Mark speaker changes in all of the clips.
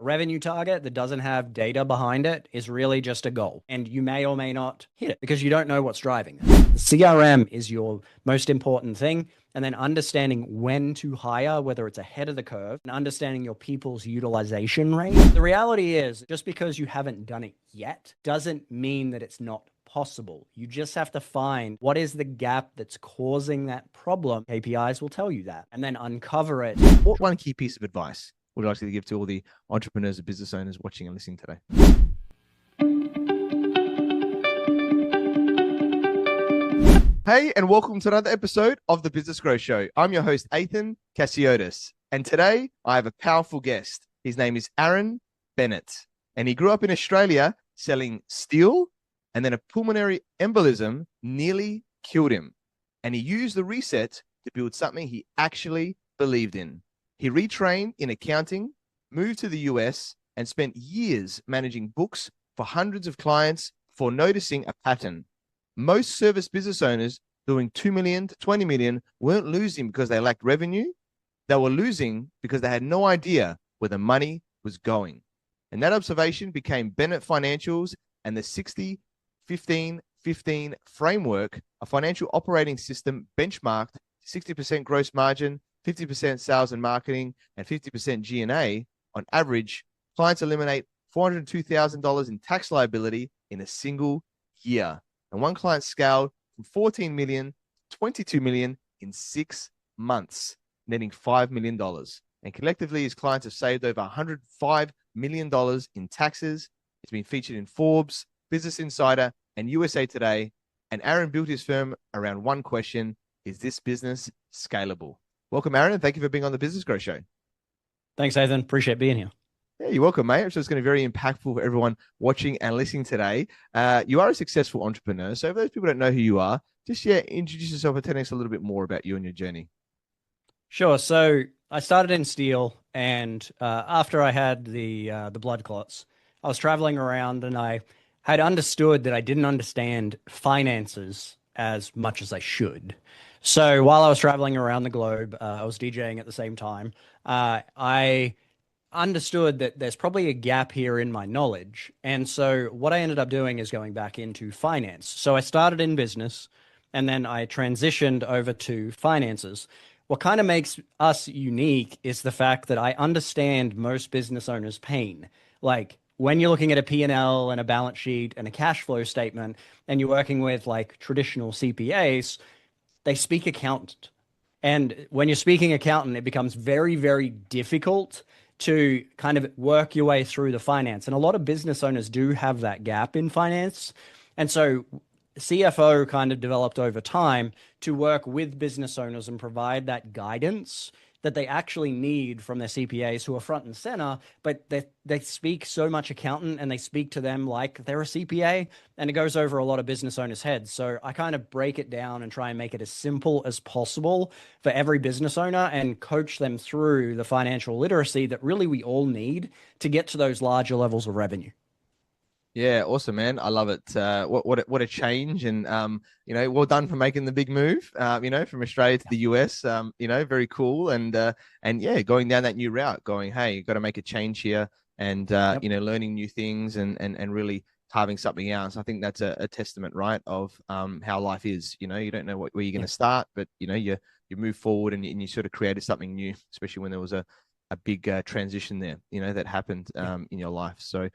Speaker 1: A revenue target that doesn't have data behind it is really just a goal. And you may or may not hit it because you don't know what's driving it. The CRM is your most important thing. And then understanding when to hire, whether it's ahead of the curve, and understanding your people's utilization rate. The reality is, just because you haven't done it yet doesn't mean that it's not possible. You just have to find what is the gap that's causing that problem. KPIs will tell you that, and then uncover it.
Speaker 2: What one key piece of advice would you like to give to all the entrepreneurs and business owners watching and listening today? Hey, and welcome to another episode of the Business Growth Show. I'm your host, Ethan Cassiotis, and today I have a powerful guest. His name is Arron Bennett, and he grew up in Australia selling steel, and then a pulmonary embolism nearly killed him. And he used the reset to build something he actually believed in. He retrained in accounting, moved to the US, and spent years managing books for hundreds of clients before noticing a pattern. Most service business owners doing 2 million to 20 million weren't losing because they lacked revenue. They were losing because they had no idea where the money was going. And that observation became Bennett Financials and the 60-15-15 framework, a financial operating system benchmarked 60% gross margin, 50% sales and marketing, and 50% G&A. On average, clients eliminate $402,000 in tax liability in a single year. And one client scaled from 14 million to 22 million in 6 months, netting $5 million. And collectively, his clients have saved over $105 million in taxes. It's been featured in Forbes, Business Insider, and USA Today. And Arron built his firm around one question: is this business scalable? Welcome, Arron, and thank you for being on the Business Growth Show.
Speaker 1: Thanks, Ethan. Appreciate being here.
Speaker 2: Yeah, you're welcome, mate. So it's going to be very impactful for everyone watching and listening today. You are a successful entrepreneur. So for those people who don't know who you are, just introduce yourself and tell us a little bit more about you and your journey.
Speaker 1: Sure. So I started in steel, and after I had the blood clots, I was traveling around, and I had understood that I didn't understand finances as much as I should. So while I was traveling around the globe, I was DJing at the same time. I understood that there's probably a gap here in my knowledge. And so what I ended up doing is going back into finance. So I started in business, and then I transitioned over to finances. What kind of makes us unique is the fact that I understand most business owners' pain. Like when you're looking at a P&L and a balance sheet and a cash flow statement, and you're working with like traditional CPAs, they speak accountant. And when you're speaking accountant, it becomes very, very difficult to kind of work your way through the finance. And a lot of business owners do have that gap in finance. And so CFO kind of developed over time to work with business owners and provide that guidance that they actually need from their CPAs who are front and center, but they speak so much accountant and they speak to them like they're a CPA, and it goes over a lot of business owners' heads. So I kind of break it down and try and make it as simple as possible for every business owner and coach them through the financial literacy that really we all need to get to those larger levels of revenue.
Speaker 2: Yeah, awesome, man. I love it. What a change, and well done for making the big move. From Australia to the US. Very cool, and yeah, going down that new route, going, hey, you got to make a change here, and learning new things, and really carving something out. So I think that's a testament, right, of how life is. You don't know where you're going to start, but you move forward and you sort of created something new, especially when there was a big transition there, that happened in your life. So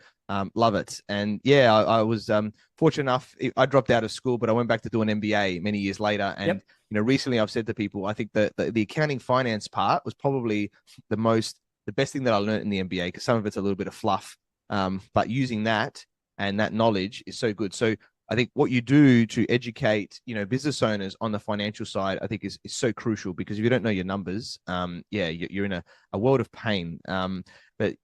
Speaker 2: love it. And yeah, I was fortunate enough. I dropped out of school, but I went back to do an MBA many years later. And recently I've said to people, I think that the accounting finance part was probably the best thing that I learned in the MBA, because some of it's a little bit of fluff, but using that and that knowledge is so good. So I think what you do to educate, business owners on the financial side, I think is so crucial, because if you don't know your numbers, you're in a world of pain. But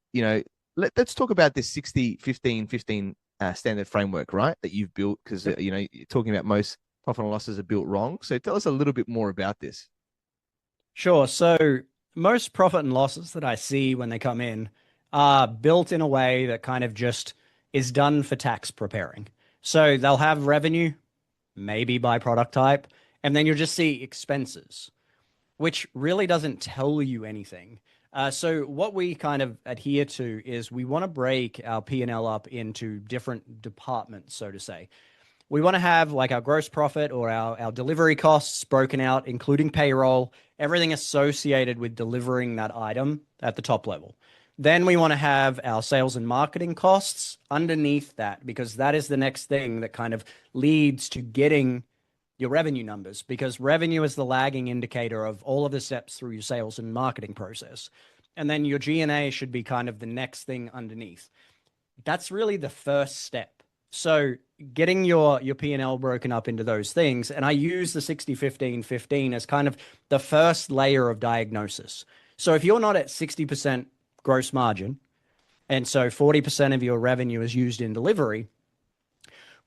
Speaker 2: let's talk about this 60-15-15 standard framework, right, that you've built, because you're talking about most profit and losses are built wrong. So tell us a little bit more about this.
Speaker 1: Sure. So most profit and losses that I see when they come in are built in a way that kind of just is done for tax preparing. So they'll have revenue, maybe by product type, and then you'll just see expenses, which really doesn't tell you anything. So what we kind of adhere to is we want to break our P&L up into different departments, so to say. We want to have like our gross profit or our delivery costs broken out, including payroll, everything associated with delivering that item at the top level. Then we want to have our sales and marketing costs underneath that, because that is the next thing that kind of leads to getting your revenue numbers, because revenue is the lagging indicator of all of the steps through your sales and marketing process. And then your G&A should be kind of the next thing underneath. That's really the first step. So getting your P&L broken up into those things, and I use the 60-15-15 as kind of the first layer of diagnosis. So if you're not at 60% gross margin, and so 40% of your revenue is used in delivery,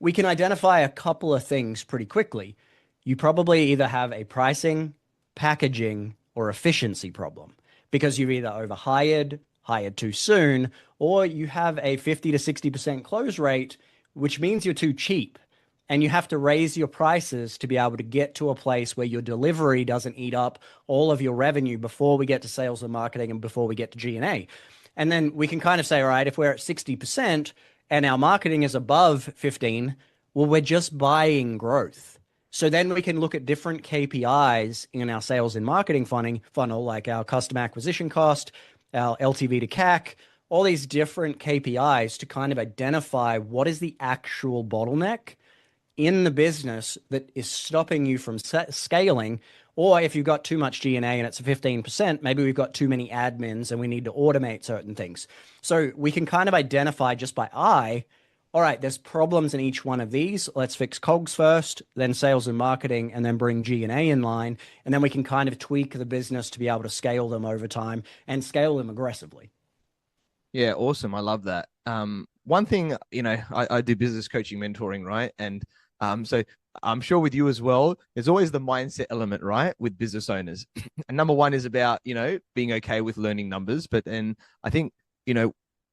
Speaker 1: we can identify a couple of things pretty quickly. You probably either have a pricing, packaging, or efficiency problem, because you've either overhired, hired too soon, or you have a 50 to 60% close rate, which means you're too cheap. And you have to raise your prices to be able to get to a place where your delivery doesn't eat up all of your revenue before we get to sales and marketing and before we get to G&A. And then we can kind of say, all right, if we're at 60% and our marketing is above 15, well, we're just buying growth. So then we can look at different KPIs in our sales and marketing funnel, like our customer acquisition cost, our LTV to CAC, all these different KPIs to kind of identify what is the actual bottleneck in the business that is stopping you from scaling. Or if you've got too much G&A and it's 15%, maybe we've got too many admins and we need to automate certain things. So we can kind of identify just by eye, all right, there's problems in each one of these. Let's fix COGS first, then sales and marketing, and then bring G&A in line. And then we can kind of tweak the business to be able to scale them over time and scale them aggressively.
Speaker 2: Yeah, awesome. I love that. One thing, I do business coaching mentoring, right? And so I'm sure with you as well, there's always the mindset element, right? With business owners. And number one is about, being okay with learning numbers. But then I think,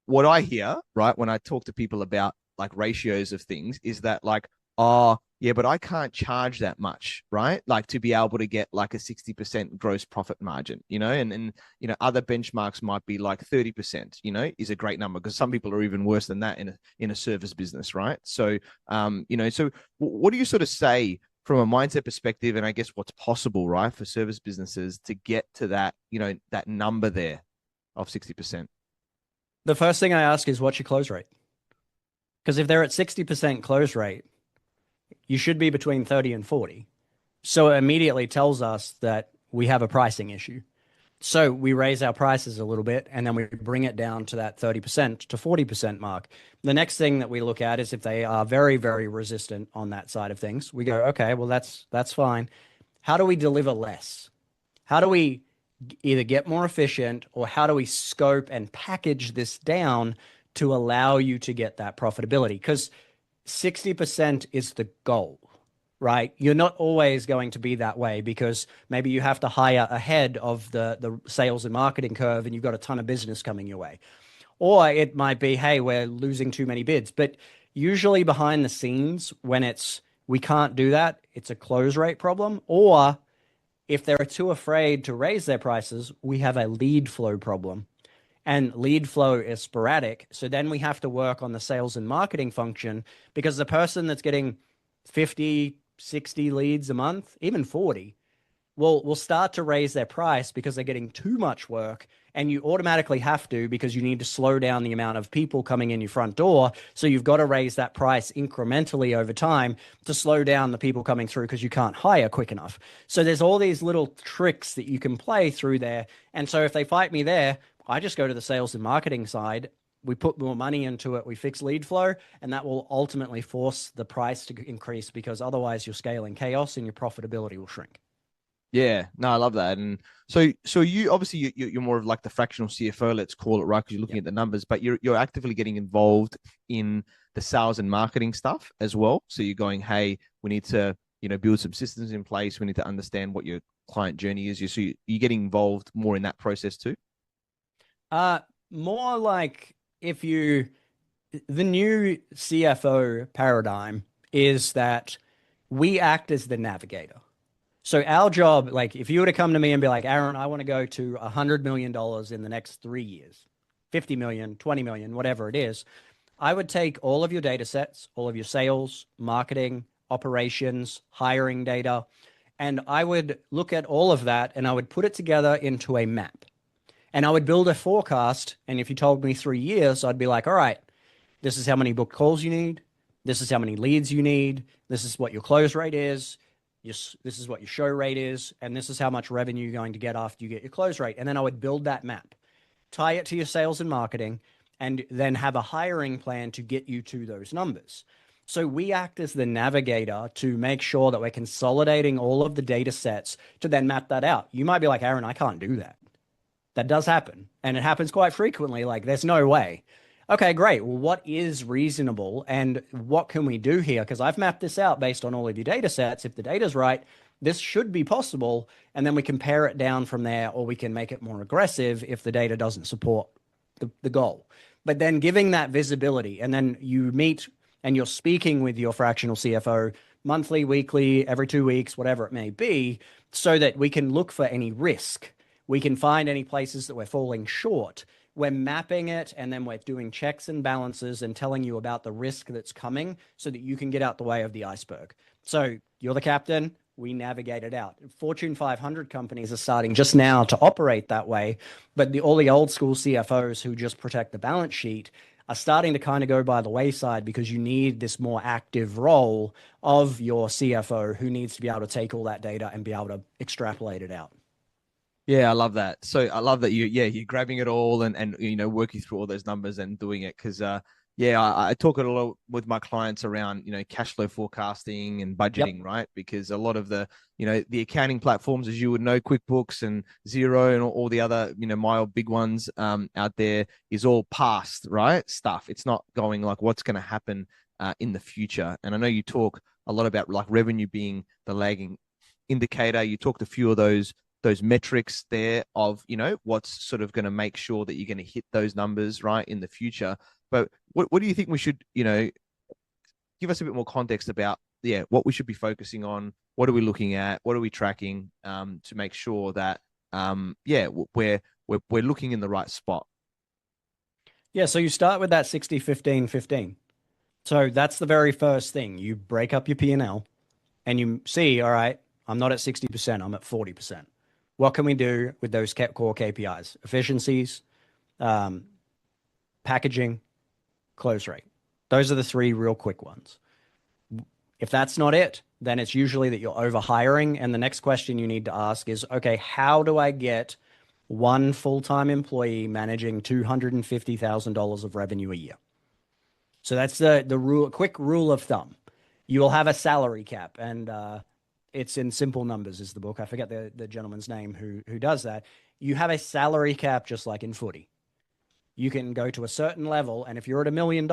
Speaker 2: what I hear, right, when I talk to people about like ratios of things is that like, oh, yeah, but I can't charge that much, right? Like to be able to get like a 60% gross profit margin, and other benchmarks might be like 30%, is a great number, because some people are even worse than that in a service business, right? So, so what do you sort of say from a mindset perspective, and I guess what's possible, right, for service businesses to get to that, that number there of 60%?
Speaker 1: The first thing I ask is, what's your close rate? Because if they're at 60% close rate, you should be between 30 and 40. So it immediately tells us that we have a pricing issue. So we raise our prices a little bit, and then we bring it down to that 30% to 40% mark. The next thing that we look at is if they are very, very resistant on that side of things. We go, okay, well, that's fine. How do we deliver less? How do we either get more efficient, or how do we scope and package this down to allow you to get that profitability? Because 60% is the goal, right? You're not always going to be that way, because maybe you have to hire ahead of the sales and marketing curve and you've got a ton of business coming your way. Or it might be, hey, we're losing too many bids. But usually behind the scenes, when we can't do that, it's a close rate problem. Or if they're too afraid to raise their prices, we have a lead flow problem. And lead flow is sporadic. So then we have to work on the sales and marketing function, because the person that's getting 50, 60 leads a month, even 40, will start to raise their price because they're getting too much work. And you automatically have to, because you need to slow down the amount of people coming in your front door. So you've got to raise that price incrementally over time to slow down the people coming through, because you can't hire quick enough. So there's all these little tricks that you can play through there. And so if they fight me there, I just go to the sales and marketing side. We put more money into it. We fix lead flow, and that will ultimately force the price to increase, because otherwise you're scaling chaos and your profitability will shrink.
Speaker 2: Yeah, no, I love that. And so you obviously you're more of like the fractional CFO, let's call it, right? Because you're looking at the numbers, but you're actively getting involved in the sales and marketing stuff as well. So you're going, hey, we need to build some systems in place. We need to understand what your client journey is. So you're getting involved more in that process too.
Speaker 1: More like the new CFO paradigm is that we act as the navigator. So our job, like if you were to come to me and be like, Arron, I want to go to $100 million in the next 3 years, 50 million, 20 million, whatever it is, I would take all of your data sets, all of your sales, marketing, operations, hiring data, and I would look at all of that and I would put it together into a map. And I would build a forecast. And if you told me 3 years, I'd be like, all right, this is how many booked calls you need. This is how many leads you need. This is what your close rate is. This is what your show rate is. And this is how much revenue you're going to get after you get your close rate. And then I would build that map, tie it to your sales and marketing, and then have a hiring plan to get you to those numbers. So we act as the navigator to make sure that we're consolidating all of the data sets to then map that out. You might be like, Arron, I can't do that. That does happen. And it happens quite frequently. Like, there's no way. Okay, great. Well, what is reasonable and what can we do here? Because I've mapped this out based on all of your data sets. If the data's right, this should be possible. And then we can pare it down from there, or we can make it more aggressive if the data doesn't support the goal. But then giving that visibility, and then you meet and you're speaking with your fractional CFO monthly, weekly, every 2 weeks, whatever it may be, so that we can look for any risk. We can find any places that we're falling short. We're mapping it, and then we're doing checks and balances and telling you about the risk that's coming so that you can get out the way of the iceberg. So you're the captain, we navigate it out. Fortune 500 companies are starting just now to operate that way, but all the old school CFOs who just protect the balance sheet are starting to kind of go by the wayside, because you need this more active role of your CFO who needs to be able to take all that data and be able to extrapolate it out.
Speaker 2: Yeah, I love that. So I love that you're grabbing it all and working through all those numbers and doing it, because I talk a lot with my clients around cash flow forecasting and budgeting, right? Because a lot of the the accounting platforms, as you would know, QuickBooks and Xero and all the other my big ones out there, is all past, right, stuff. It's not going like what's going to happen in the future. And I know you talk a lot about like revenue being the lagging indicator. You talked a few of those metrics there of what's sort of going to make sure that you're going to hit those numbers right in the future. But what do you think we should give us a bit more context about what we should be focusing on? What are we looking at? What are we tracking to make sure that we're looking in the right spot?
Speaker 1: So you start with that 60 15 15. So that's the very first thing. You break up your P&L and you see, all right, I'm not at 60%, I'm at 40%. What can we do with those core KPIs? Efficiencies, packaging, close rate. Those are the three real quick ones. If that's not it, then it's usually that you're over hiring. And the next question you need to ask is, okay, how do I get one full-time employee managing $250,000 of revenue a year? So that's the quick rule of thumb. You will have a salary cap, and it's in Simple Numbers is the book. I forget the gentleman's name who does that. You have a salary cap just like in footy. You can go to a certain level, and if you're at $1 million,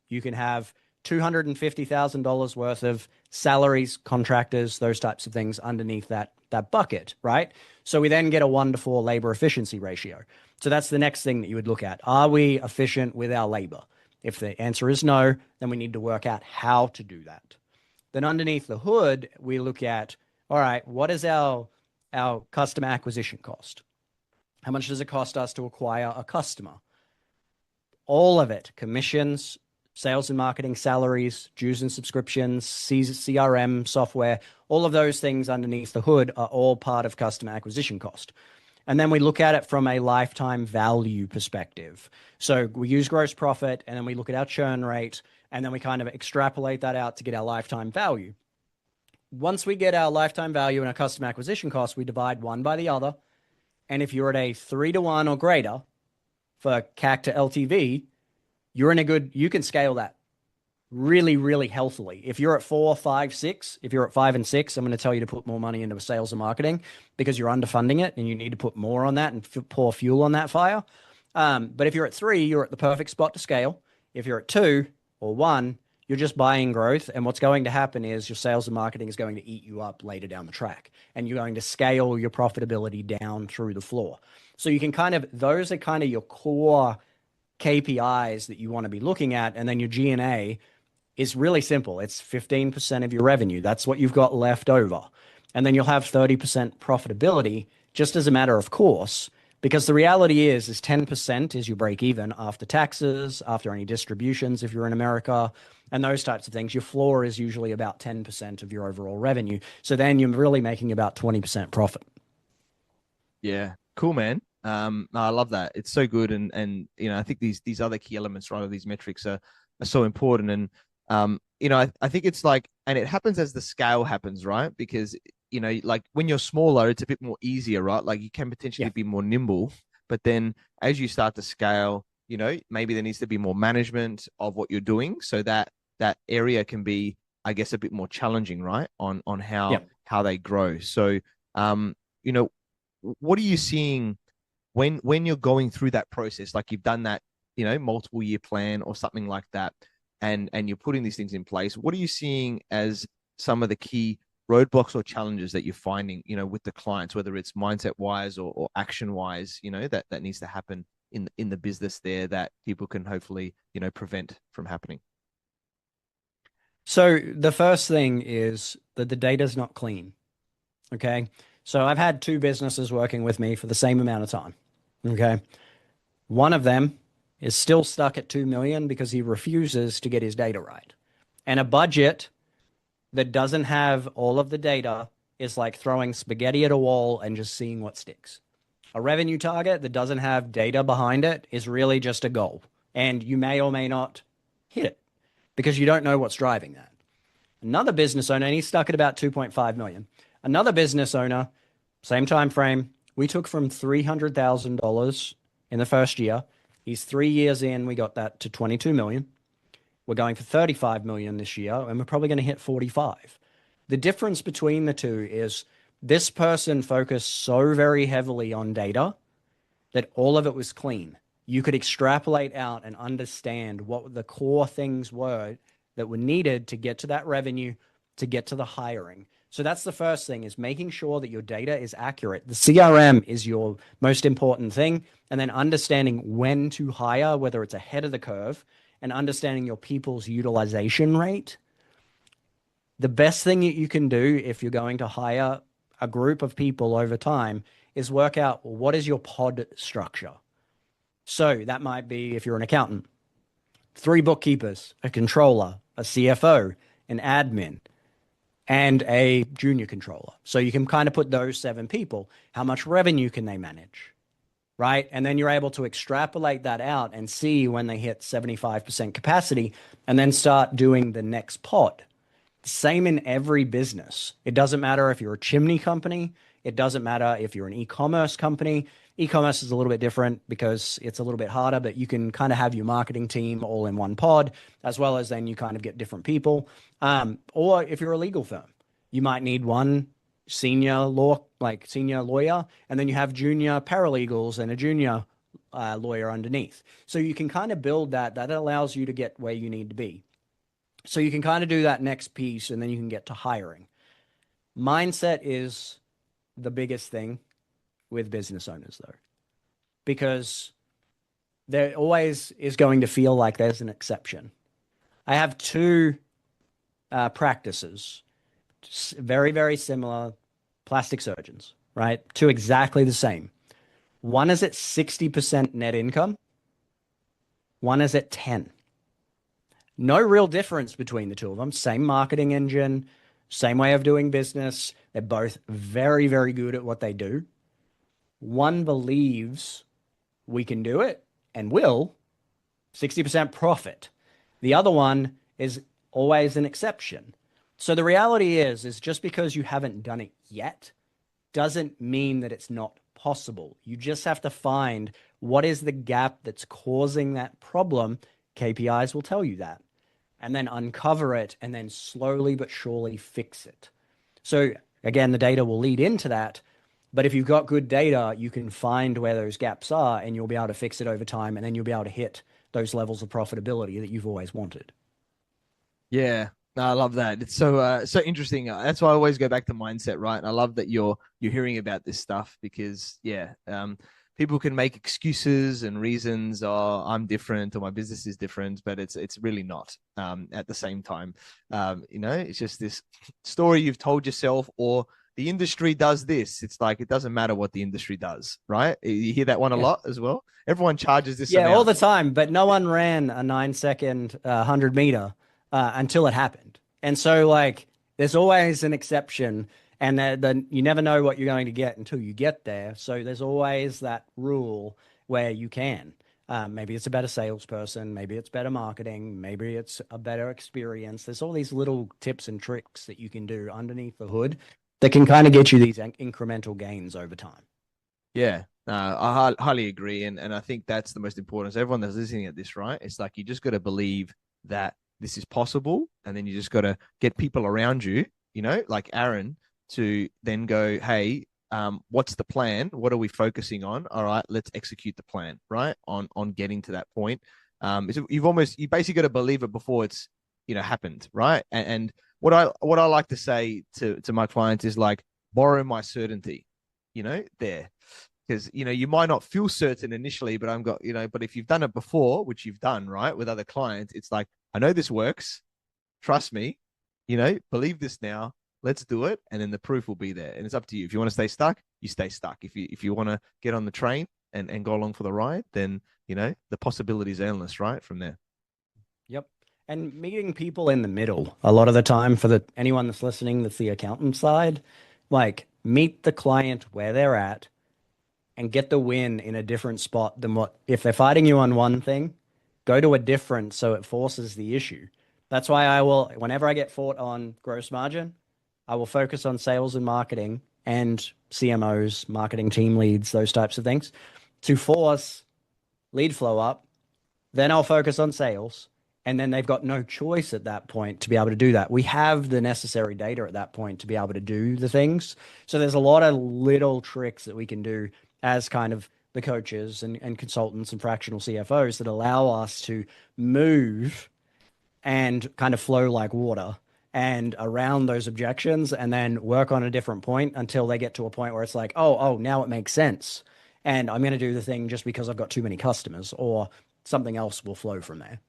Speaker 1: you can have $250,000 worth of salaries, contractors, those types of things underneath that bucket, right? So we then get a 1-to-4 labor efficiency ratio. So that's the next thing that you would look at. Are we efficient with our labor? If the answer is no, then we need to work out how to do that. Then underneath the hood, we look at, all right, what is our customer acquisition cost? How much does it cost us to acquire a customer? All of it, commissions, sales and marketing, salaries, dues and subscriptions, CRM software, all of those things underneath the hood are all part of customer acquisition cost. And then we look at it from a lifetime value perspective. So we use gross profit, and then we look at our churn rate, and then we kind of extrapolate that out to get our lifetime value. Once we get our lifetime value and our customer acquisition cost, we divide one by the other. And if you're at a 3-to-1 or greater for CAC to LTV, you can scale that really, really healthily. If you're at 4, 5, 6, if you're at 5 and 6, I'm going to tell you to put more money into sales and marketing because you're underfunding it and you need to put more on that and pour fuel on that fire. But if you're at 3, you're at the perfect spot to scale. If you're at 2 or 1, you're just buying growth. And what's going to happen is your sales and marketing is going to eat you up later down the track, and you're going to scale your profitability down through the floor. So you can those are kind of your core KPIs that you want to be looking at. And then your G&A is really simple. It's 15% of your revenue. That's what you've got left over. and then you'll have 30% profitability just as a matter of course, because the reality is 10% is your break even after taxes, after any distributions if you're in America, and those types of things. Your floor is usually about 10% of your overall revenue. So then you're really making about 20% profit.
Speaker 2: Yeah, cool, man. No, I love that. It's so good, and I think these other key elements, right, of these metrics are so important. And I think it's like, and it happens as the scale happens, right? Because like when you're smaller, it's a bit more easier, right? Like you can potentially be more nimble, but then as you start to scale, maybe there needs to be more management of what you're doing, so that area can be, I guess, a bit more challenging, right? On how they grow. So, what are you seeing when you're going through that process? Like you've done that, multiple year plan or something like that, and you're putting these things in place. What are you seeing as some of the key roadblocks or challenges that you're finding, with the clients, whether it's mindset wise or action wise, that needs to happen in the business there that people can hopefully, prevent from happening?
Speaker 1: So the first thing is that the data's not clean. Okay. So I've had two businesses working with me for the same amount of time. Okay. One of them is still stuck at 2 million because he refuses to get his data right. And a budget that doesn't have all of the data is like throwing spaghetti at a wall and just seeing what sticks. A revenue target that doesn't have data behind it is really just a goal. And you may or may not hit it because you don't know what's driving that. Another business owner, and he's stuck at about 2.5 million. Another business owner, same time frame, we took from $300,000 in the first year. He's 3 years in, we got that to 22 million. We're going for 35 million this year, and we're probably going to hit 45. The difference between the two is this person focused so very heavily on data that all of it was clean. You could extrapolate out and understand what the core things were that were needed to get to that revenue, to get to the hiring. So that's the first thing, is making sure that your data is accurate. The CRM is your most important thing. And then understanding when to hire, whether it's ahead of the curve, and understanding your people's utilization rate. The best thing that you can do if you're going to hire a group of people over time is work out, well, what is your pod structure? So that might be, if you're an accountant, 3 bookkeepers, a controller, a CFO, an admin, and a junior controller. So you can kind of put those 7 people. How much revenue can they manage? Right? And then you're able to extrapolate that out and see when they hit 75% capacity and then start doing the next pod. Same in every business. It doesn't matter if you're a chimney company. It doesn't matter if you're an e-commerce company. E-commerce is a little bit different because it's a little bit harder, but you can kind of have your marketing team all in one pod, as well as then you kind of get different people. Or if you're a legal firm, you might need one senior lawyer, and then you have junior paralegals and a junior lawyer underneath. So you can kind of build that. That allows you to get where you need to be. So you can kind of do that next piece, and then you can get to hiring. Mindset is the biggest thing with business owners, though, because there always is going to feel like there's an exception. I have 2 practices, very, very similar, plastic surgeons, right? 2 exactly the same. One is at 60% net income. One is at 10. No real difference between the 2 of them. Same marketing engine, same way of doing business. They're both very, very good at what they do. One believes we can do it and will, 60% profit. The other one is always an exception. So the reality is just because you haven't done it yet doesn't mean that it's not possible. You just have to find what is the gap that's causing that problem. KPIs will tell you that. And then uncover it and then slowly but surely fix it. So again, the data will lead into that. But if you've got good data, you can find where those gaps are and you'll be able to fix it over time. And then you'll be able to hit those levels of profitability that you've always wanted.
Speaker 2: Yeah, no, I love that. It's so interesting. That's why I always go back to mindset, right? And I love that you're hearing about this stuff because people can make excuses and reasons. Oh, I'm different, or my business is different, but it's really not. At the same time, it's just this story you've told yourself, or the industry does this. It's like, it doesn't matter what the industry does, right? You hear that one a
Speaker 1: Yeah.
Speaker 2: lot as well. Everyone charges this
Speaker 1: Yeah, all
Speaker 2: amount.
Speaker 1: the time, but no one ran a 9 second 100 meter until it happened. And so, like, there's always an exception, and then you never know what you're going to get until you get there. So there's always that rule where you can. Maybe it's a better salesperson, maybe it's better marketing, maybe it's a better experience. There's all these little tips and tricks that you can do underneath the hood that can kind of get you these incremental gains over time.
Speaker 2: Yeah, I highly agree, and I think that's the most important. So everyone that's listening at this, right? It's like, you just got to believe that this is possible, and then you just got to get people around you, like Arron, to then go, hey, what's the plan? What are we focusing on? All right, let's execute the plan, right? On getting to that point. You basically got to believe it before it's happened, right? And what I like to say to my clients is like, borrow my certainty, there. Because you might not feel certain initially, but but if you've done it before, which you've done, right, with other clients, it's like, I know this works. Trust me, believe this now. Let's do it, and then the proof will be there. And it's up to you. If you want to stay stuck, you stay stuck. If you want to get on the train and go along for the ride, then the possibilities are endless, right, from there.
Speaker 1: Yep. And meeting people in the middle a lot of the time for anyone that's listening, that's the accountant side, like, meet the client where they're at and get the win in a different spot than what, if they're fighting you on one thing, go to a different so it forces the issue. That's why I will, whenever I get fought on gross margin, I will focus on sales and marketing and CMOs, marketing team leads, those types of things to force lead flow up. Then I'll focus on sales. And then they've got no choice at that point to be able to do that. We have the necessary data at that point to be able to do the things. So there's a lot of little tricks that we can do as kind of the coaches and consultants and fractional CFOs that allow us to move and kind of flow like water and around those objections, and then work on a different point until they get to a point where it's like, oh, now it makes sense. And I'm going to do the thing just because I've got too many customers, or something else will flow from there.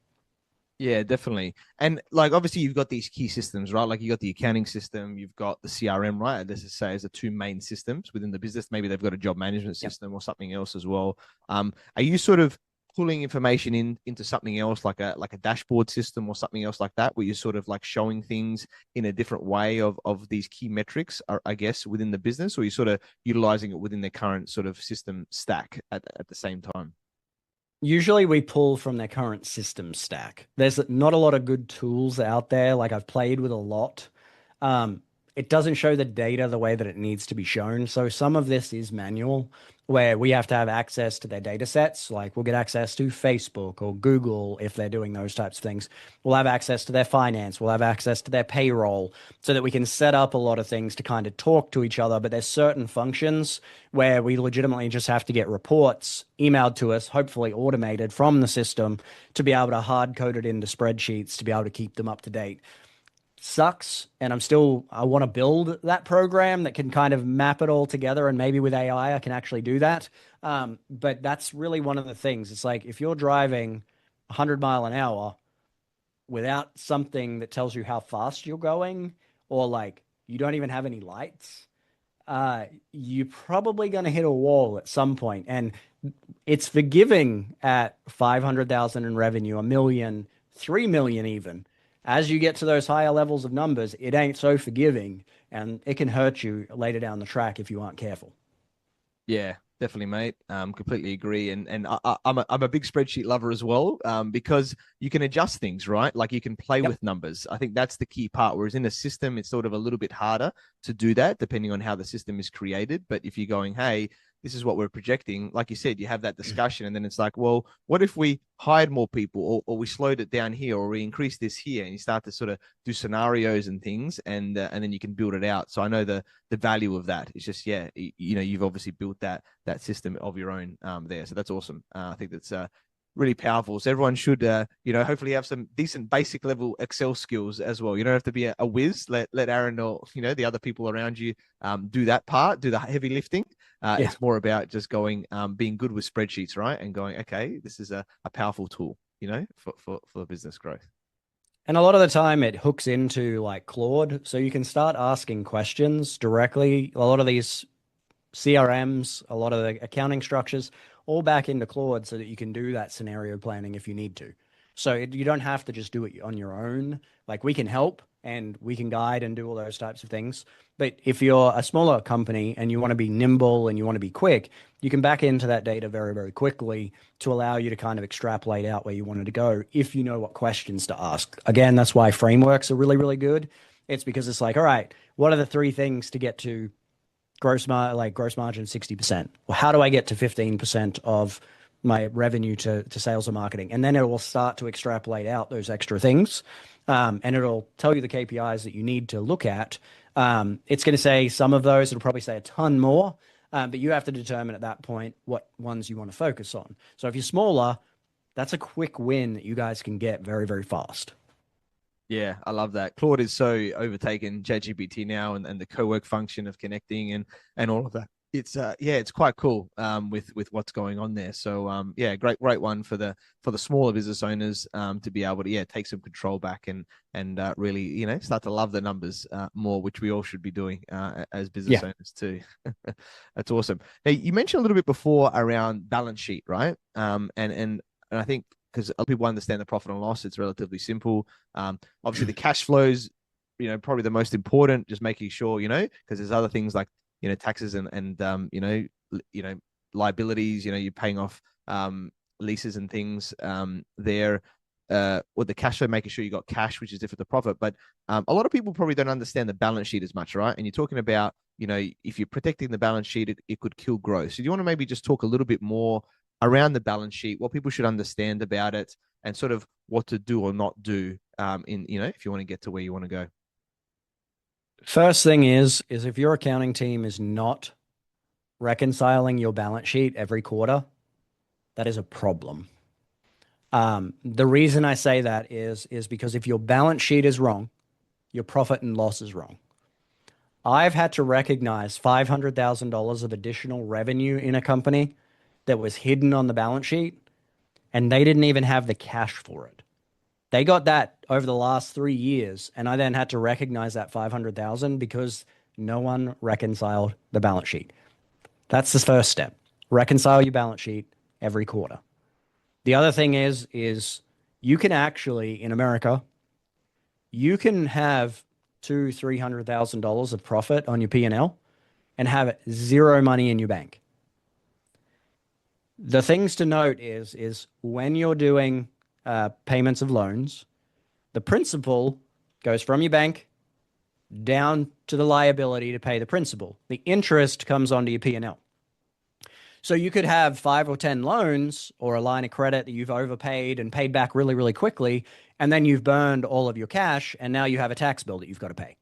Speaker 2: Yeah, definitely. And like, obviously you've got these key systems, right? Like, you got the accounting system, you've got the CRM, right? Let's just say as the two main systems within the business. Maybe they've got a job management system or something else as well. Are you sort of pulling information into something else, like a dashboard system or something else like that, where you're sort of like showing things in a different way of these key metrics, I guess, within the business, or you're sort of utilizing it within the current sort of system stack at the same time?
Speaker 1: Usually we pull from their current system stack. There's not a lot of good tools out there. Like, I've played with a lot. Um, it doesn't show the data the way that it needs to be shown. So some of this is manual, where we have to have access to their data sets. Like, we'll get access to Facebook or Google if they're doing those types of things. We'll have access to their finance. We'll have access to their payroll, so that we can set up a lot of things to kind of talk to each other. But there's certain functions where we legitimately just have to get reports emailed to us, hopefully automated from the system, to be able to hard code it into spreadsheets to be able to keep them up to date. Sucks. And I want to build that program that can kind of map it all together. And maybe with AI, I can actually do that. But that's really one of the things. It's like, if you're driving 100 mile an hour without something that tells you how fast you're going, or like you don't even have any lights, you're probably going to hit a wall at some point. And it's forgiving at 500,000 in revenue, a million, 3 million even. As you get to those higher levels of numbers, it ain't so forgiving, and it can hurt you later down the track if you aren't careful.
Speaker 2: Yeah, definitely, mate. Completely agree. And I'm a big spreadsheet lover as well. Because you can adjust things, right? Like, you can play
Speaker 1: Yep.
Speaker 2: with numbers. I think that's the key part. Whereas in a system, it's sort of a little bit harder to do that, depending on how the system is created. But if you're going, hey, this is what we're projecting, like you said, you have that discussion, and then it's like, well, what if we hired more people, or we slowed it down here, or we increased this here, and you start to sort of do scenarios and things, and then you can build it out. So I know the value of that. It's just, yeah, you've obviously built that system of your own there. So that's awesome. I think that's really powerful. So everyone should, hopefully have some decent basic level Excel skills as well. You don't have to be a whiz. Let Arron or, the other people around you do that part, do the heavy lifting.
Speaker 1: Yeah.
Speaker 2: It's more about just going, being good with spreadsheets, right? And going, okay, this is a powerful tool, for business growth.
Speaker 1: And a lot of the time it hooks into like Claude. So you can start asking questions directly. A lot of these CRMs, a lot of the accounting structures, all back into Claude so that you can do that scenario planning if you need to. So you don't have to just do it on your own. Like we can help and we can guide and do all those types of things. But if you're a smaller company and you want to be nimble and you want to be quick, you can back into that data very, very quickly to allow you to kind of extrapolate out where you wanted to go if you know what questions to ask. Again, that's why frameworks are really, really good. It's because it's like, all right, what are the three things to get to gross margin 60%? Well, how do I get to 15% of my revenue to sales and marketing? And then it will start to extrapolate out those extra things. And it'll tell you the KPIs that you need to look at. It's going to say some of those, it'll probably say a ton more, but you have to determine at that point what ones you want to focus on. So if you're smaller, that's a quick win that you guys can get very, very fast.
Speaker 2: Yeah, I love that. Claude is so overtaken ChatGPT now, and the co-work function of connecting and all of that. It's yeah, it's quite cool with what's going on there. So yeah, great one for the smaller business owners to be able to take some control back and really start to love the numbers more, which we all should be doing as business owners too. That's awesome. Now you mentioned a little bit before around balance sheet, right? And I think, because other people understand the profit and loss, it's relatively simple. Obviously, the cash flows, probably the most important. Just making sure, because there's other things like taxes and liabilities. You're paying off leases and things there. With the cash flow, making sure you got cash, which is different to profit. But a lot of people probably don't understand the balance sheet as much, right? And you're talking about, if you're protecting the balance sheet, it could kill growth. So do you want to maybe just talk a little bit more around the balance sheet, what people should understand about it, and sort of what to do or not do if you want to get to where you want to go?
Speaker 1: First thing is if your accounting team is not reconciling your balance sheet every quarter, that is a problem. The reason I say that is because if your balance sheet is wrong, your profit and loss is wrong. I've had to recognize $500,000 of additional revenue in a company that was hidden on the balance sheet, and they didn't even have the cash for it. They got that over the last 3 years, and I then had to recognize that 500,000 because no one reconciled the balance sheet. That's the first step. Reconcile your balance sheet every quarter. The other thing is you can actually, in America, you can have $200,000-$300,000 of profit on your P&L and have zero money in your bank. The things to note is when you're doing payments of loans, the principal goes from your bank down to the liability to pay the principal. The interest comes onto your P&L. So you could have 5 or 10 loans or a line of credit that you've overpaid and paid back really, really quickly, and then you've burned all of your cash, and now you have a tax bill that you've got to pay.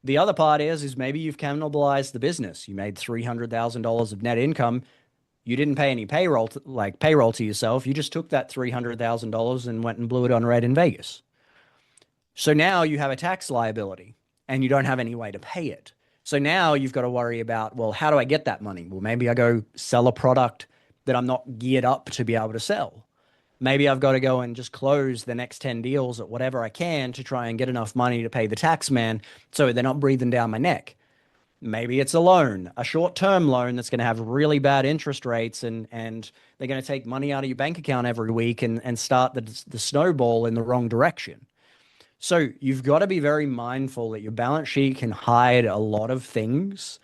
Speaker 1: The other part is maybe you've cannibalized the business. You made $300,000 of net income. You didn't pay any payroll to yourself. You just took that $300,000 and went and blew it on red in Vegas. So now you have a tax liability and you don't have any way to pay it. So now you've got to worry about, well, how do I get that money? Well, maybe I go sell a product that I'm not geared up to be able to sell. Maybe I've got to go and just close the next 10 deals at whatever I can to try and get enough money to pay the tax man so they're not breathing down my neck. Maybe it's a loan, a short-term loan that's going to have really bad interest rates, and they're going to take money out of your bank account every week and start the snowball in the wrong direction. So you've got to be very mindful that your balance sheet can hide a lot of things,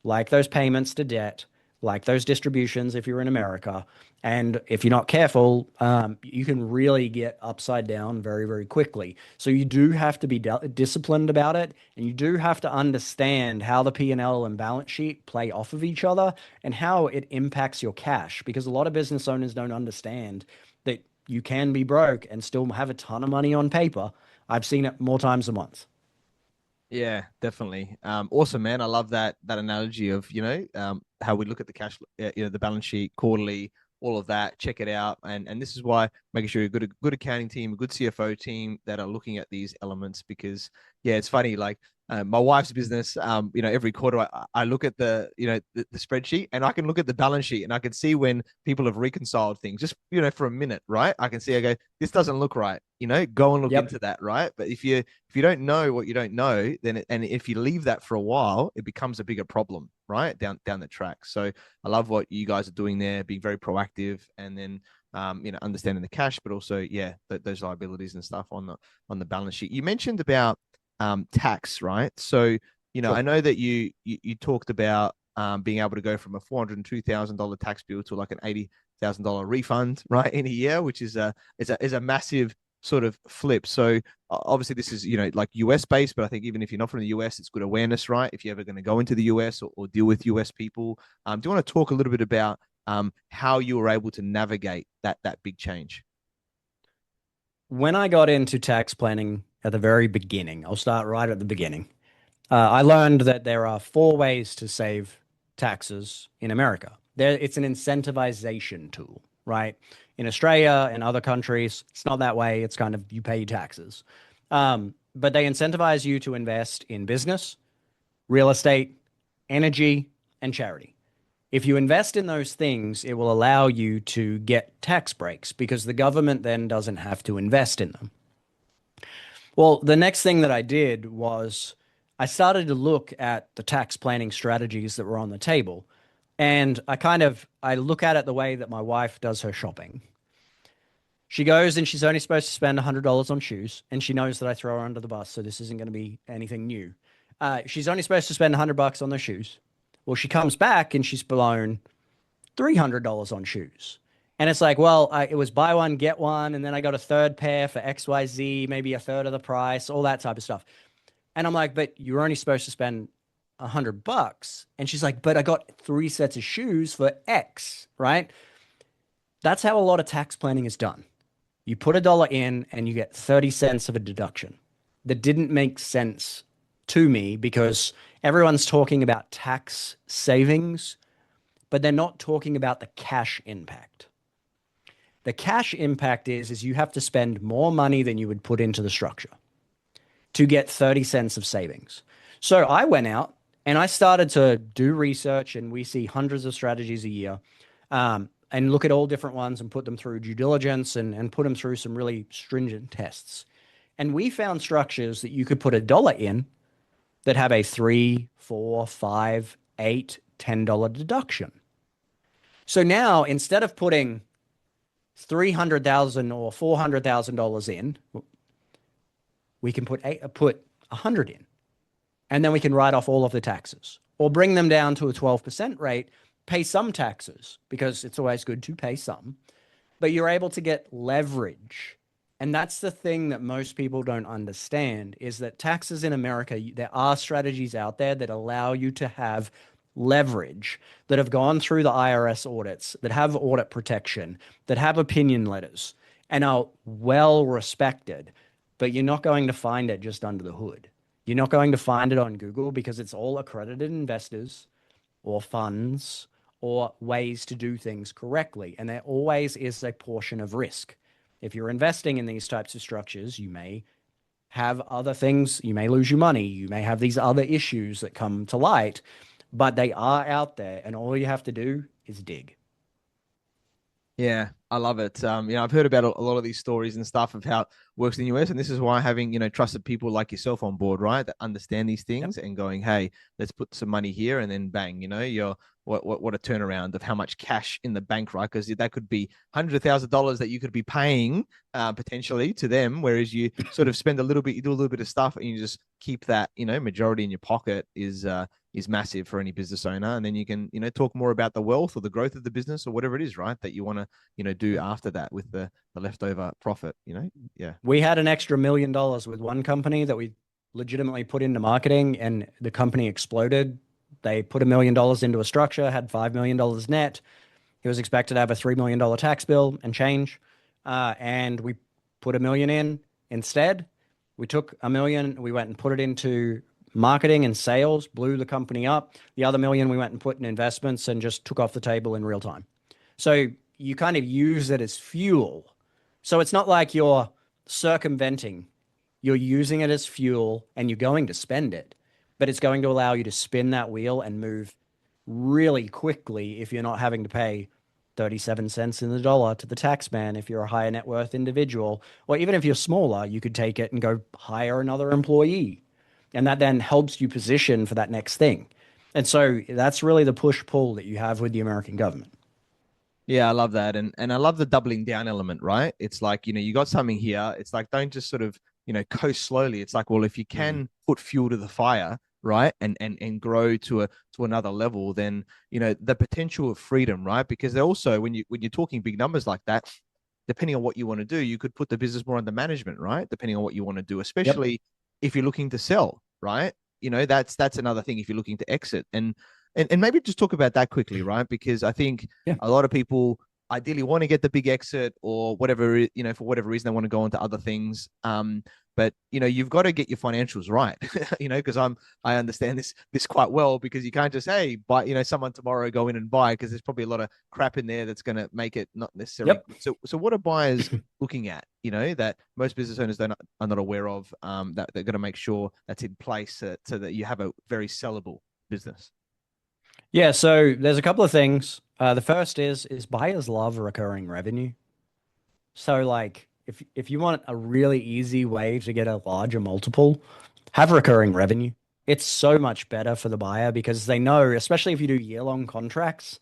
Speaker 1: like those payments to debt, like those distributions if you're in America. And if you're not careful, you can really get upside down very, very quickly. So you do have to be disciplined about it, and you do have to understand how the P&L and balance sheet play off of each other and how it impacts your cash, because a lot of business owners don't understand that you can be broke and still have a ton of money on paper. I've seen it more times than once.
Speaker 2: Yeah, definitely. Awesome, man. I love that analogy of how we look at the cash, the balance sheet quarterly, all of that. Check it out, and this is why making sure you're good accounting team, a good CFO team that are looking at these elements. Because it's funny, like my wife's business, every quarter I look at the spreadsheet, and I can look at the balance sheet, and I can see when people have reconciled things just, for a minute, right? I can see, I go, this doesn't look right, go and look
Speaker 1: Yep.
Speaker 2: into that, right? But if you don't know what you don't know, then and if you leave that for a while, it becomes a bigger problem, right? Down the track. So I love what you guys are doing there, being very proactive, and then understanding the cash, but also, those liabilities and stuff on the balance sheet. You mentioned about tax, right? So,
Speaker 1: Sure.
Speaker 2: I know that you talked about being able to go from a $402,000 tax bill to like an $80,000 refund, right, in a year, which is a massive sort of flip. So obviously this is, like US based, but I think even if you're not from the US, it's good awareness, right? If you're ever going to go into the US or deal with US people, do you want to talk a little bit about how you were able to navigate that big change?
Speaker 1: When I got into tax planning at the very beginning, I'll start right at the beginning. I learned that there are four ways to save taxes in America. It's an incentivization tool, right? In Australia and other countries, it's not that way. It's kind of you pay your taxes. But they incentivize you to invest in business, real estate, energy, and charity. If you invest in those things, it will allow you to get tax breaks because the government then doesn't have to invest in them. Well, the next thing that I did was I started to look at the tax planning strategies that were on the table. And I look at it the way that my wife does her shopping. She goes and she's only supposed to spend $100 on shoes, and she knows that I throw her under the bus, so this isn't going to be anything new. She's only supposed to spend $100 on the shoes. Well, she comes back and she's blown $300 on shoes. And it's like, well, it was buy one, get one. And then I got a third pair for XYZ, maybe a third of the price, all that type of stuff. And I'm like, but you're only supposed to spend $100. And she's like, but I got 3 sets of shoes for X, right? That's how a lot of tax planning is done. You put a dollar in and you get 30 cents of a deduction. That didn't make sense to me because everyone's talking about tax savings, but they're not talking about the cash impact. The cash impact is you have to spend more money than you would put into the structure to get 30 cents of savings. So I went out and I started to do research, and we see hundreds of strategies a year, and look at all different ones and put them through due diligence and put them through some really stringent tests. And we found structures that you could put a dollar in that have a $3, $4, $5, $8, $10 deduction. So now instead of putting $300,000 or $400,000 in, we can put $100 in, and then we can write off all of the taxes or bring them down to a 12% rate, pay some taxes because it's always good to pay some, but you're able to get leverage. And that's the thing that most people don't understand is that taxes in America, there are strategies out there that allow you to have leverage, that have gone through the IRS audits, that have audit protection, that have opinion letters, and are well respected. But you're not going to find it just under the hood. You're not going to find it on Google because it's all accredited investors or funds or ways to do things correctly. And there always is a portion of risk. If you're investing in these types of structures, you may have other things. You may lose your money. You may have these other issues that come to light, but they are out there, and all you have to do is dig.
Speaker 2: Yeah, I love it. I've heard about a lot of these stories and stuff of how it works in the US, and this is why having trusted people like yourself on board, right, that understand these things and going, hey, let's put some money here, and then bang, you're what a turnaround of how much cash in the bank, right? Because that could be $100,000 that you could be paying potentially to them, whereas you sort of spend a little bit, you do a little bit of stuff, and you just keep that majority in your pocket is massive for any business owner. And then you can, talk more about the wealth or the growth of the business or whatever it is, right, that you want to, do after that with the leftover profit, Yeah.
Speaker 1: We had an extra $1 million with one company that we legitimately put into marketing, and the company exploded. They put $1 million into a structure, had $5 million net. He was expected to have a $3 million tax bill and change. And we put $1 million in instead. We took $1 million, we went and put it into marketing and sales, blew the company up. The other $1 million we went and put in investments and just took off the table in real time. So you kind of use it as fuel. So it's not like you're circumventing. You're using it as fuel and you're going to spend it. but it's going to allow you to spin that wheel and move really quickly if you're not having to pay 37 cents in the dollar to the tax man if you're a higher net worth individual, or even if you're smaller, you could take it and go hire another employee. And that then helps you position for that next thing. And so that's really the push pull that you have with the American government.
Speaker 2: Yeah, I love that. And I love the doubling down element, right? It's like, you got something here. It's like, don't just sort of, coast slowly. It's like, well, if you can put fuel to the fire, right? And grow to another level, then, the potential of freedom, right? Because they also, when you're talking big numbers like that, depending on what you want to do, you could put the business more under management, right? Depending on what you want to do,
Speaker 1: Yep.
Speaker 2: especially if you're looking to sell, right? That's another thing if you're looking to exit. And maybe just talk about that quickly, right? Because I think
Speaker 1: Yeah.
Speaker 2: a lot of people ideally want to get the big exit or whatever, for whatever reason they want to go into other things. But you've got to get your financials right, because I understand this quite well, because you can't just, hey, buy, someone tomorrow go in and buy, because there's probably a lot of crap in there that's going to make it not necessarily
Speaker 1: Yep.
Speaker 2: good. So what are buyers looking at, that most business owners are not aware of, that they're going to make sure that's in place so that you have a very sellable business?
Speaker 1: Yeah, so there's a couple of things. The first is buyers love recurring revenue. So like if you want a really easy way to get a larger multiple, have recurring revenue. It's so much better for the buyer because they know, especially if you do year-long contracts,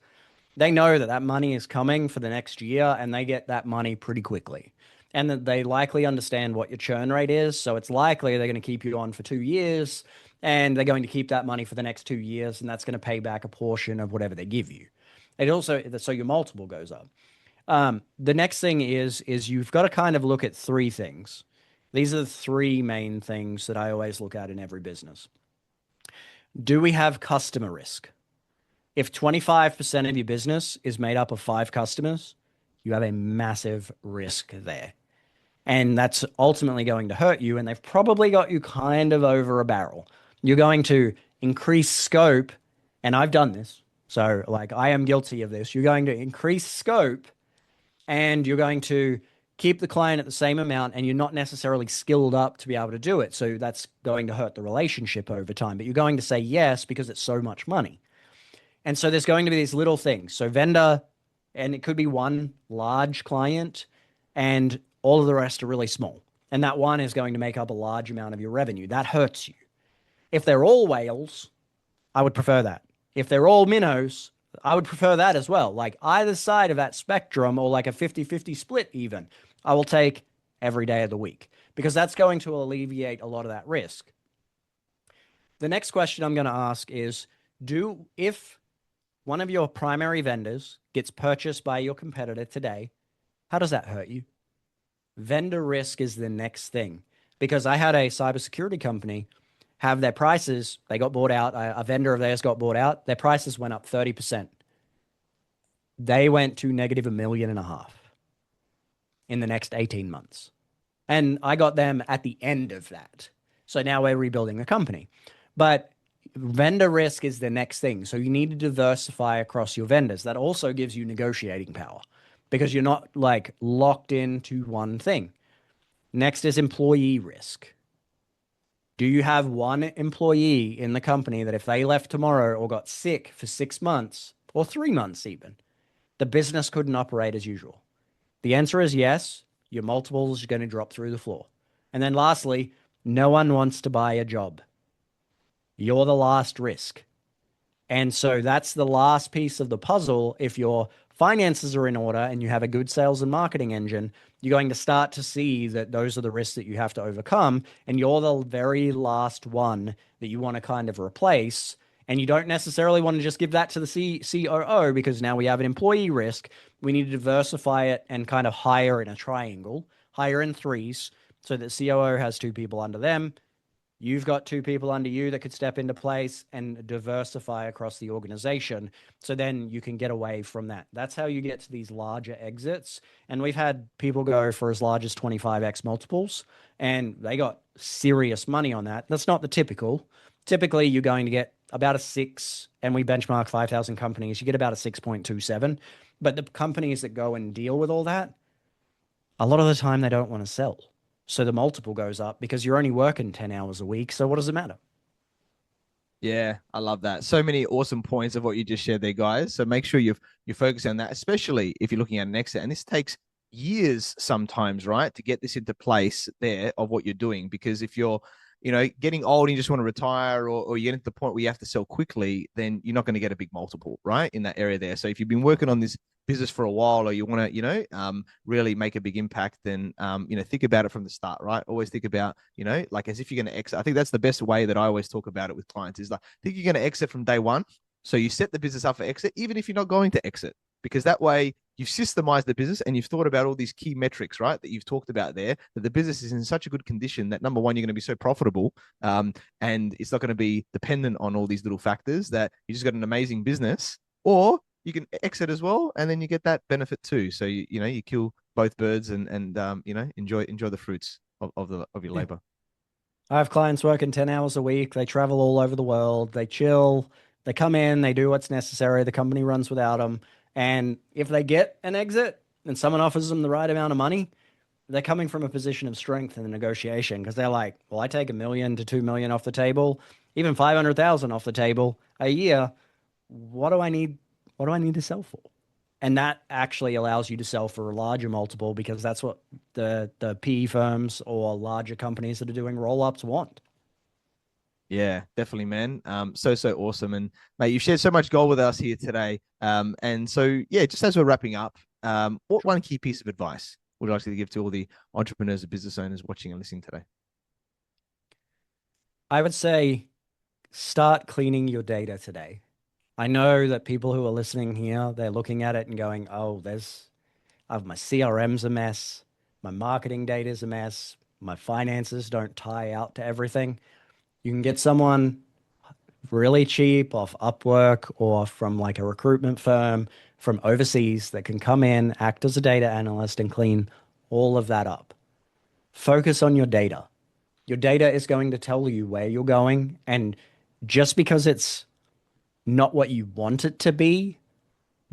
Speaker 1: they know that that money is coming for the next year and they get that money pretty quickly. And that they likely understand what your churn rate is. So it's likely they're going to keep you on for 2 years and they're going to keep that money for the next 2 years. And that's going to pay back a portion of whatever they give you. It also, so your multiple goes up. The next thing is you've got to kind of look at three things. These are the three main things that I always look at in every business. Do we have customer risk? If 25% of your business is made up of 5 customers, you have a massive risk there. And that's ultimately going to hurt you. And they've probably got you kind of over a barrel. You're going to increase scope. And I've done this. So, like, I am guilty of this. You're going to increase scope and you're going to keep the client at the same amount and you're not necessarily skilled up to be able to do it. So, that's going to hurt the relationship over time. But you're going to say yes because it's so much money. And so there's going to be these little things. So vendor, and it could be one large client, and all of the rest are really small. And that one is going to make up a large amount of your revenue. That hurts you. If they're all whales, I would prefer that. If they're all minnows, I would prefer that as well. Like either side of that spectrum, or like a 50-50 split even, I will take every day of the week because that's going to alleviate a lot of that risk. The next question I'm going to ask is, if one of your primary vendors gets purchased by your competitor today, how does that hurt you? Vendor risk is the next thing, because I had a cybersecurity company have their prices, they got bought out. A vendor of theirs got bought out. Their prices went up 30%. They went to negative $1.5 million in the next 18 months. And I got them at the end of that. So now we're rebuilding the company. But vendor risk is the next thing. So you need to diversify across your vendors. That also gives you negotiating power because you're not like locked into one thing. Next is employee risk. Do you have one employee in the company that if they left tomorrow or got sick for 6 months or 3 months even, the business couldn't operate as usual? The answer is yes. Your multiples are going to drop through the floor. And then lastly, no one wants to buy a job. You're the last risk. And so that's the last piece of the puzzle. If your finances are in order and you have a good sales and marketing engine, you're going to start to see that those are the risks that you have to overcome. And you're the very last one that you want to kind of replace. And you don't necessarily want to just give that to the COO because now we have an employee risk. We need to diversify it and kind of hire in a triangle, hire in threes so that COO has 2 people under them. You've got 2 people under you that could step into place and diversify across the organization. So then you can get away from that. That's how you get to these larger exits. And we've had people go for as large as 25x multiples, and they got serious money on that. That's not the typical. Typically, you're going to get about a 6, and we benchmark 5,000 companies. You get about a 6.27. But the companies that go and deal with all that, a lot of the time they don't want to sell. So the multiple goes up because you're only working 10 hours a week. So what does it matter?
Speaker 2: Yeah, I love that. So many awesome points of what you just shared there, guys. So make sure you're focusing on that, especially if you're looking at an exit. And this takes years sometimes, right, to get this into place there of what you're doing. Because if you're, getting old and you just want to retire, or you get to the point where you have to sell quickly, then you're not going to get a big multiple, right, in that area there. So if you've been working on this business for a while, or you want to, really make a big impact, then think about it from the start, right? Always think about, like as if you're going to exit. I think that's the best way that I always talk about it with clients is like, think you're going to exit from day one. So you set the business up for exit, even if you're not going to exit, because that way you've systemized the business and you've thought about all these key metrics, right, that you've talked about there, that the business is in such a good condition that number one, you're going to be so profitable, and it's not going to be dependent on all these little factors, that you just got an amazing business, or you can exit as well, and then you get that benefit too. So you kill both birds, and enjoy the fruits of your
Speaker 1: Yeah.
Speaker 2: labor.
Speaker 1: I have clients working 10 hours a week. They travel all over the world. They chill. They come in, they do what's necessary. The company runs without them. And if they get an exit and someone offers them the right amount of money, they're coming from a position of strength in the negotiation because they're like, well, I take 1 million to 2 million off the table, even 500,000 off the table a year. What do I need? What do I need to sell for? And that actually allows you to sell for a larger multiple because that's what the PE firms or larger companies that are doing roll-ups want.
Speaker 2: Yeah, definitely, man. So awesome, and mate, you shared so much gold with us here today. And so yeah, just as we're wrapping up, what one key piece of advice would you like to give to all the entrepreneurs and business owners watching and listening today?
Speaker 1: I would say start cleaning your data today. I know that people who are listening here, they're looking at it and going, "Oh, my CRM's a mess, my marketing data's a mess, my finances don't tie out to everything." You can get someone really cheap off Upwork or from like a recruitment firm from overseas that can come in, act as a data analyst, and clean all of that up. Focus on your data. Your data is going to tell you where you're going. And just because it's not what you want it to be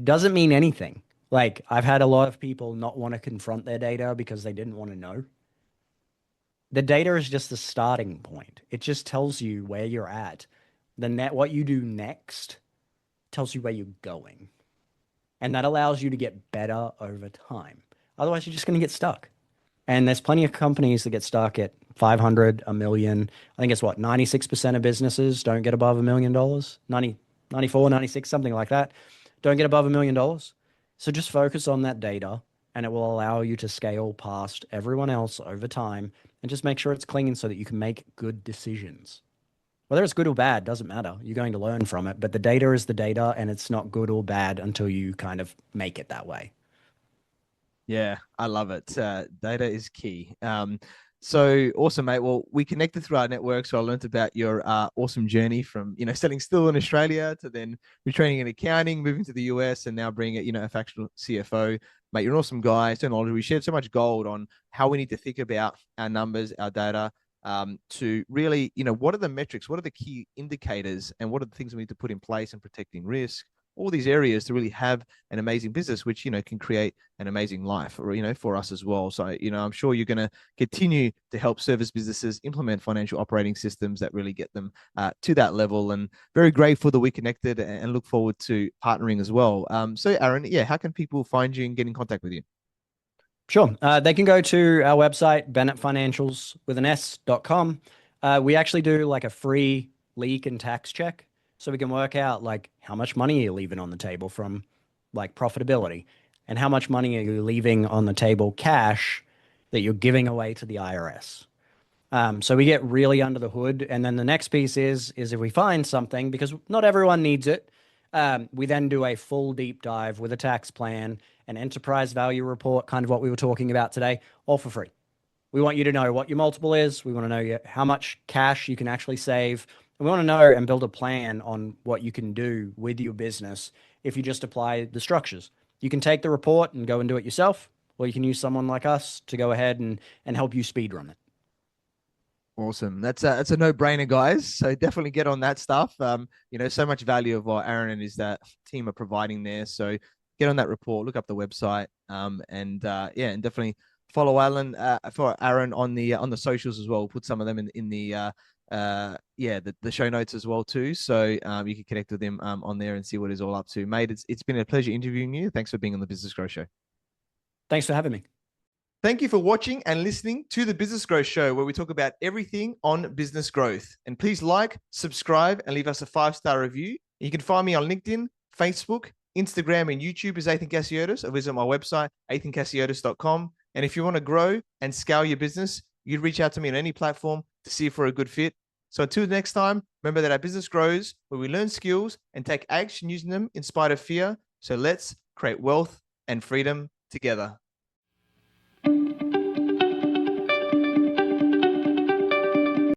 Speaker 1: doesn't mean anything. Like, I've had a lot of people not want to confront their data because they didn't want to know. The data is just the starting point. It just tells you where you're at. What you do next tells you where you're going. And that allows you to get better over time. Otherwise, you're just going to get stuck. And there's plenty of companies that get stuck at 500, a million. I think it's what, 96% of businesses don't get above $1 million, 90, 94, 96, something like that. Don't get above $1 million. So just focus on that data and it will allow you to scale past everyone else over time and just make sure it's clean so that you can make good decisions. Whether it's good or bad doesn't matter. You're going to learn from it, but the data is the data and it's not good or bad until you kind of make it that way.
Speaker 2: Yeah, I love it. Data is key. So awesome, mate. Well, we connected through our network, so I learned about your awesome journey from selling still in Australia to then retraining in accounting, moving to the US, and now being a fractional CFO. Mate, you're an awesome guy. So knowledgeable. We shared so much gold on how we need to think about our numbers, our data, to really, what are the metrics, what are the key indicators, and what are the things we need to put in place in protecting risk, all these areas to really have an amazing business, which, can create an amazing life or, for us as well. So, I'm sure you're going to continue to help service businesses implement financial operating systems that really get them to that level, and very grateful that we connected and look forward to partnering as well. So Arron, yeah, how can people find you and get in contact with you?
Speaker 1: Sure. They can go to our website, Bennett Financials with an S.com. We actually do like a free leak and tax check. So we can work out like how much money you're leaving on the table from like profitability and how much money are you leaving on the table cash that you're giving away to the IRS. So we get really under the hood. And then the next piece is if we find something, because not everyone needs it, we then do a full deep dive with a tax plan, an enterprise value report, kind of what we were talking about today, all for free. We want you to know what your multiple is. We want to know how much cash you can actually save. And we want to know and build a plan on what you can do with your business if you just apply the structures. You can take the report and go and do it yourself, or you can use someone like us to go ahead and help you speedrun it.
Speaker 2: Awesome. That's a no-brainer, guys. So definitely get on that stuff. So much value of what Arron and his that team are providing there. So get on that report, look up the website, and and definitely follow Alan for Arron on the socials as well. We'll put some of them in the the show notes as well too. So you can connect with him on there and see what he's all up to. Mate, it's been a pleasure interviewing you. Thanks for being on the Business Growth Show.
Speaker 1: Thanks for having me.
Speaker 2: Thank you for watching and listening to the Business Growth Show, where we talk about everything on business growth. And please like, subscribe, and leave us a 5-star review. You can find me on LinkedIn, Facebook, Instagram, and YouTube as Ethan Cassiotis, or visit my website, ethancassiotis.com. And if you want to grow and scale your business, you'd reach out to me on any platform to see if we're a good fit. So until next time, remember that our business grows where we learn skills and take action using them in spite of fear. So let's create wealth and freedom together.